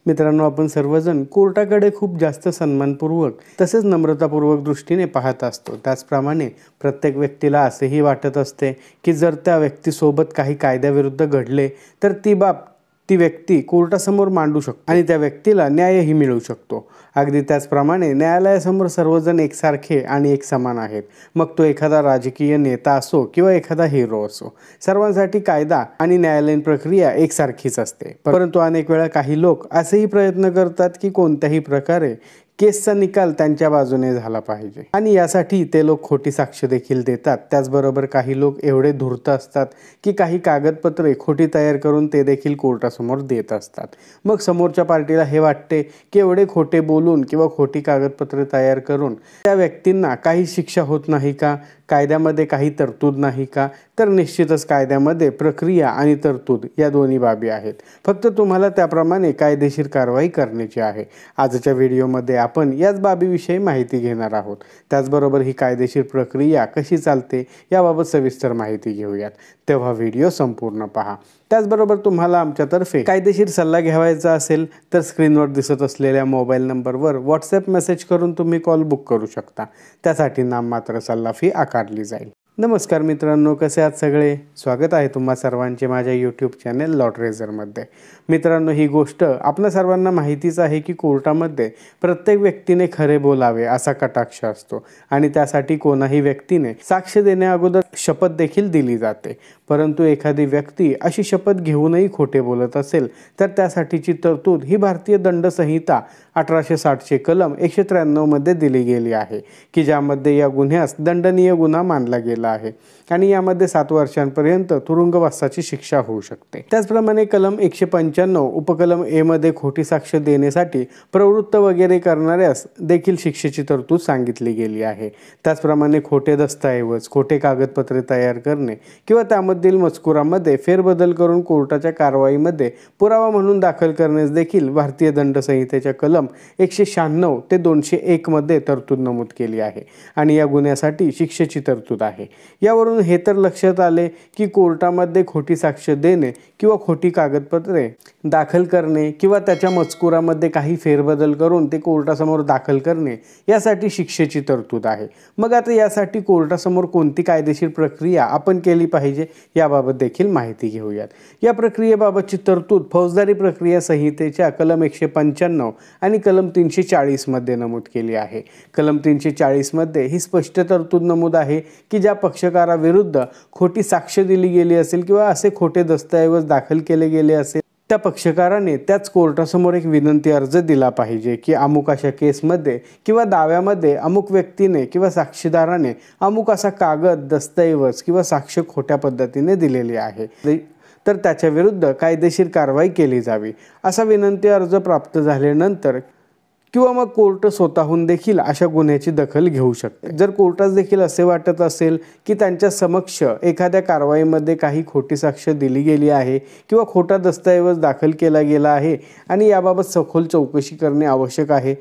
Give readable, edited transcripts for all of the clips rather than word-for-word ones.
मित्रांनो, आपण सर्वजण कोर्टाकडे खूप जास्त सन्मानपूर्वक तसेच नम्रतापूर्वक दृष्टीने पाहत असतो। त्याचप्रमाणे प्रत्येक व्यक्तीला असेही वाटत असते की जर त्या व्यक्तीसोबत काही कायद्याविरुद्ध घडले तर ती व्यक्ती कोर्टासमोर मांडू शकतो आणि त्या व्यक्तीला न्यायही मिळू शकतो। अगदी त्याचप्रमाणे न्यायालयासमोर सर्वजण एकसारखे आणि एक समान आहेत। मग तो एखादा राजकीय नेता असो किंवा एखादा हिरो असो, सर्वांसाठी कायदा आणि न्यायालयीन प्रक्रिया एकसारखीच असते। परंतु अनेक वेळा काही लोक असेही प्रयत्न करतात की कोणत्याही प्रकारे केसचा निकाल त्यांच्या बाजूने झाला पाहिजे आणि यासाठी ते लोक खोटी साक्ष देखील देतात। त्याचबरोबर काही लोक एवढे धूर्त असतात की काही कागदपत्रे खोटी तयार करून ते देखील कोर्टासमोर देत असतात। मग समोरच्या पार्टीला हे वाटते की एवढे खोटे बोलून किंवा खोटी कागदपत्रे तयार करून त्या व्यक्तींना काही शिक्षा होत नाही का, कायद्यामध्ये काही तरतूद नाही का? तर निश्चितच कायद्यामध्ये प्रक्रिया आणि तरतूद या दोन्ही बाबी आहेत। फक्त तुम्हाला त्याप्रमाणे कायदेशीर कारवाई करण्याची आहे। आजच्या व्हिडिओमध्ये आपण याच बाबीविषयी माहिती घेणार आहोत। त्याचबरोबर ही कायदेशीर प्रक्रिया कशी चालते याबाबत सविस्तर माहिती घेऊयात, तेव्हा व्हिडिओ संपूर्ण पहा। त्याचबरोबर तुम्हाला आमच्यातर्फे कायदेशीर सल्ला घ्यायचा असेल तर स्क्रीनवर दिसत असलेल्या मोबाईल नंबरवर व्हॉट्सॲप मेसेज करून तुम्ही कॉल बुक करू शकता। त्यासाठी नाममात्र सल्ला फी आकारली जाईल। नमस्कार मित्रांनो, कसे आहात सगळे? स्वागत आहे तुम्हा सर्वांचे माझ्या यूट्यूब चॅनल लॉ ट्रेझरमध्ये। मित्रांनो, ही गोष्ट आपल्या सर्वांना माहितीच आहे की कोर्टामध्ये प्रत्येक व्यक्तीने खरे बोलावे असा कटाक्ष असतो आणि त्यासाठी कोणाही व्यक्तीने साक्ष देण्या अगोदर शपथ देखील दिली जाते। परंतु एखादी व्यक्ती अशी शपथ घेऊनही खोटे बोलत असेल तर त्यासाठीची तरतूद ही भारतीय दंड संहिता 1860 कलम 193 मध्ये दिली गेली आहे की ज्यामध्ये या गुन्ह्यास दंडनीय गुन्हा मानला गेला आहे आणि यामध्ये 7 वर्षांपर्यंत तुरुंगवासाची शिक्षा होऊ शकते। त्याचप्रमाणे कलम 195 उपकलम ए मध्ये खोटी साक्ष देण्यासाठी प्रवृत्त वगैरे करणाऱ्यास देखील शिक्षेची तरतूद सांगितली गेली आहे। त्याचप्रमाणे खोटे दस्तऐवज, खोटे कागदपत्रे तयार करणे किंवा त्यामधील मजकुरामध्ये फेरबदल करून कोर्टाच्या कारवाईमध्ये पुरावा म्हणून दाखल करण्यास देखील भारतीय दंड संहितेच्या कलम 196 ते 201 मध्ये तरतूद नमूद केली आहे आणि या गुन्ह्यासाठी शिक्षेची तरतूद आहे। यावरून हे तर लक्षात आले की कोर्टामध्ये खोटी साक्ष देणे किंवा खोटी कागदपत्रे दाखल करणे किंवा त्याच्या मजकुरामध्ये काही फेरबदल करून ते कोर्टासमोर दाखल करणे यासाठी शिक्षेची तरतूद आहे। मग आता यासाठी कोर्टासमोर कोणती कायदेशीर प्रक्रिया आपण केली पाहिजे याबाबत देखील माहिती घेऊयात। या प्रक्रियेबाबतची तरतूद फौजदारी प्रक्रिया संहितेच्या कलम 195 आणि कलम 340 मध्ये नमूद केली आहे। कलम 340 मध्ये ही स्पष्ट तरतूद नमूद आहे की ज्या पक्षकाराविरुद्ध खोटी साक्ष दिली गेली असेल किंवा असे खोटे दस्तऐवज दाखल केले गेले असेल त्या पक्षकाराने त्याच कोर्टासमोर एक विनंती अर्ज दिला पाहिजे की अमुक अशा केसमध्ये किंवा दाव्यामध्ये अमुक व्यक्तीने किंवा साक्षीदाराने अमुक असा कागद, दस्तऐवज किंवा साक्ष खोट्या पद्धतीने दिलेली आहे तर त्याच्या विरुद्ध कायदेशीर कारवाई केली जावी। असा विनंती अर्ज प्राप्त झाल्यानंतर किंवा मग कोर्ट स्वतःहून देखील अशा गुन्ह्याची दखल घेऊ शकते। जर कोर्टास देखील असे वाटत असेल की त्यांच्या समक्ष एखाद्या कारवाईमध्ये काही खोटी साक्ष दिली गेली आहे किंवा खोटा दस्तऐवज दाखल केला गेला आहे आणि याबाबत सखोल चौकशी करणे आवश्यक आहे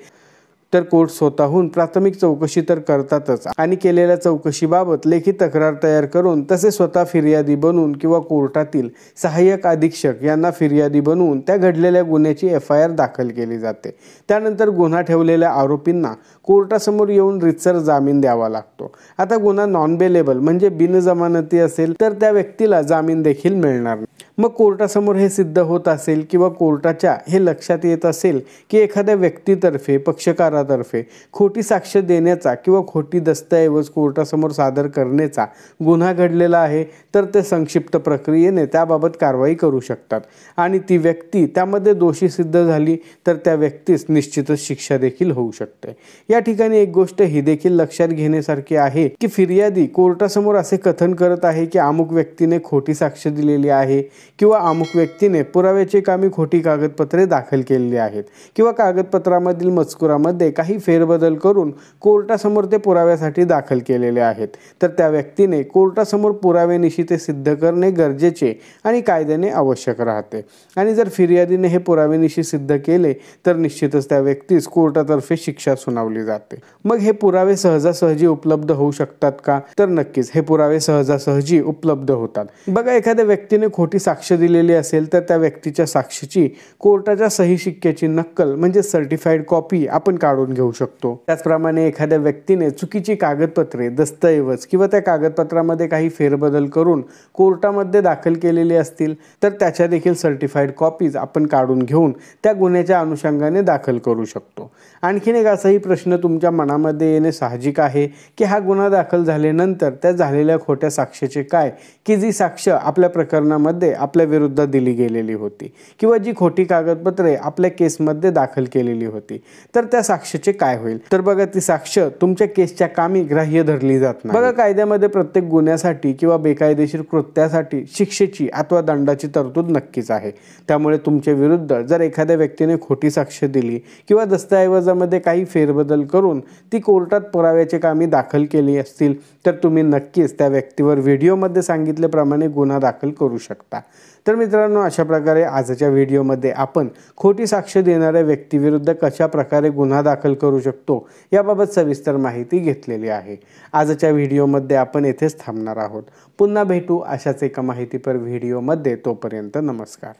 तर कोर्ट स्वतःहून प्राथमिक चौकशी तर करतातच आणि केलेल्या चौकशीबाबत लेखी तक्रार तयार करून तसे स्वतः फिर्यादी बनवून किंवा कोर्टातील सहाय्यक अधीक्षक यांना फिर्यादी बनवून त्या घडलेल्या गुन्ह्याची FIR दाखल केली जाते। त्यानंतर गुन्हा ठेवलेल्या आरोपींना कोर्टासमोर येऊन रितसर जामीन द्यावा लागतो। आता गुन्हा नॉन बेलेबल म्हणजे बिनजमानती असेल तर त्या व्यक्तीला जामीन देखील मिळणार नाही। मग कोर्टासमोर हे सिद्ध होत असेल किंवा कोर्टाच्या हे लक्षात येत असेल की एखाद्या व्यक्तीतर्फे, पक्षकारातर्फे खोटी साक्ष देण्याचा किंवा खोटी दस्तऐवज कोर्टासमोर सादर करण्याचा गुन्हा घडलेला आहे तर ते संक्षिप्त प्रक्रियेने त्याबाबत कारवाई करू शकतात आणि ती व्यक्ती त्यामध्ये दोषी सिद्ध झाली तर त्या व्यक्तीस निश्चितच शिक्षा देखील होऊ शकते। या ठिकाणी एक गोष्ट ही देखील लक्षात घेण्यासारखी आहे की फिर्यादी कोर्टासमोर असे कथन करत आहे की अमुक व्यक्तीने खोटी साक्ष दिलेली आहे किंवा अमुक व्यक्तीने पुराव्याचे कामी खोटी कागदपत्रे दाखल केलेली आहेत किंवा कागदपत्रामधील मजकुरामध्ये काही फेरबदल करून कोर्टासमोर ते पुराव्यासाठी दाखल केलेले आहेत तर त्या व्यक्तीने कोर्टासमोर पुराव्यानिशी ते सिद्ध करणे गरजेचे आणि कायद्याने आवश्यक राहते आणि जर फिर्यादीने हे पुराव्यानिशी सिद्ध केले तर निश्चितच त्या व्यक्तीस कोर्टातर्फे शिक्षा सुनावली जाते। मग हे पुरावे सहजासहजी उपलब्ध होऊ शकतात का? तर नक्कीच हे पुरावे सहजासहजी उपलब्ध होतात। बघा, एखाद्या व्यक्तीने खोटी साक्ष दिलेली असेल तर त्या व्यक्तीच्या साक्षीची कोर्टाच्या सही शिक्क्याची नक्कल म्हणजे सर्टिफाईड कॉपी आपण काढून घेऊ शकतो। त्याचप्रमाणे एखाद्या व्यक्तीने चुकीची कागदपत्रे, दस्तऐवज किंवा त्या कागदपत्रामध्ये काही फेरबदल करून कोर्टामध्ये दाखल केलेली असतील तर त्याच्या देखील सर्टिफाईड कॉपीज आपण काढून घेऊन त्या गुन्ह्याच्या अनुषंगाने दाखल करू शकतो। आणखीन एक असाही प्रश्न तुमच्या मनामध्ये येणे साहजिक आहे की हा गुन्हा दाखल झाल्यानंतर त्या झालेल्या खोट्या साक्षीचे काय, की जी साक्ष आपल्या प्रकरणामध्ये आपल्या विरुद्ध दिली गेलेली होती किंवा जी खोटी कागदपत्रे आपल्या केसमध्ये दाखल केलेली होती तर त्या साक्षीचे काय होईल। तर बघा, ती साक्ष तुमच्या केसच्या कामी ग्राह्य धरली जात नाही। बघा, कायद्यामध्ये प्रत्येक गुन्ह्यासाठी किंवा बेकायदेशीर कृत्यासाठी शिक्षेची अथवा दंडाची तरतूद नक्कीच आहे। त्यामुळे तुमच्या विरुद्ध जर एखाद्या व्यक्तीने खोटी साक्ष दिली किंवा दस्तऐवजामध्ये काही फेरबदल करून ती कोर्टात पुराव्याचे कामी दाखल केली असतील तर तुम्ही नक्कीच त्या व्यक्तीवर व्हिडिओमध्ये सांगितल्याप्रमाणे गुन्हा दाखल करू शकता। तर मित्रांनो, अशा प्रकारे आजच्या व्हिडिओमध्ये आपण खोटी साक्ष देणाऱ्या व्यक्तीविरुद्ध कशा प्रकारे गुन्हा दाखल करू शकतो याबाबत सविस्तर माहिती घेतलेली आहे। आजच्या व्हिडिओमध्ये आपण येथेच थांबणार आहोत। पुन्हा भेटू अशाच एका माहितीपर व्हिडिओमध्ये। तोपर्यंत नमस्कार।